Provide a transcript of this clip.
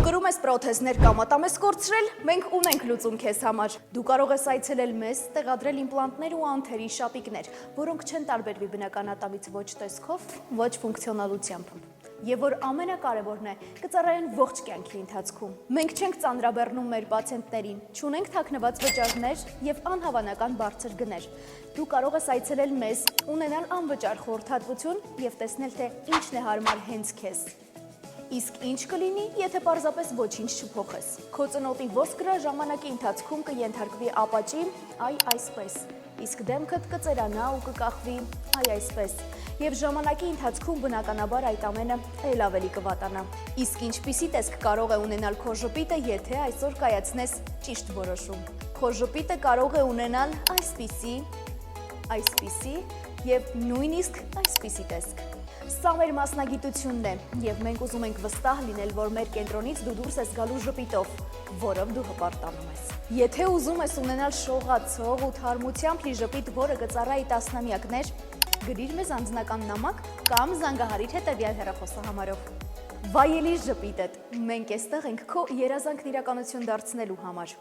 կրում ես պրոթեզներ կամ ատամես կորցրել, մենք ունենք լուծում քեզ համար։ Դու կարող ես այցելել մեզ, տեղադրել իմպլանտներ ու անթերի շապիկներ, որոնք չեն տարբերվի բնական ատամից ոչ տեսքով, ոչ ֆունկցիոնալությամբ։ Եվ որ ամենակարևորն է, կծառայեն ողջ կյանքի ընթացքում։ Մենք չենք ծանրաբեռնում մեր պացիենտներին, չունենք թաքնված վճարներ եւ անհավանական բարձր գներ։ Դու կարող ես այցելել մեզ, ունենալ անվճար խորհրդատվություն եւ տեսնել, թե ինչն է հարմար հենց քեզ։ Իսկ ինչ կլինի, եթե պարզապես ոչինչ չփոխես։ Քո ծնոտի ոսկրը ժամանակի ընթացքում կենթարկվի ապաճի, այսպես, իսկ դեմքդ կծերանա ու կկախվի, այսպես, եւ ժամանակի ընթացքում բնականաբար այդ ամենը էլ ավելի կվատանա։ Իսկ ինչպիսի տեսք կարող է ունենալ քո ժպիտը, եթե այսօր կայացնես ճիշտ որոշում։ Քո ժպիտը կարող է ունենալ այսպիսի եւ նույնիսկ այսպիսի տեսք։ Սա մեր մասնագիտությունն է, եւ մենք ուզում ենք վստահ լինել, որ մեր կենտրոնից դու դուրս ես գալու ժպիտով, որով դու հպարտանում ես։ Եթե ուզում ես ունենալ շողացող ու թարմությամբ լի ժպիտ, որը կծառայի տասնամյակներ, գրիր մեզ անձնական նամակ կամ զանգահարիր հետևյալ հեռախոսահամարով։ Վայելի ժպիտդ, մենք էստեղ ենք քո երազանքն իրականություն դարձնելու համար։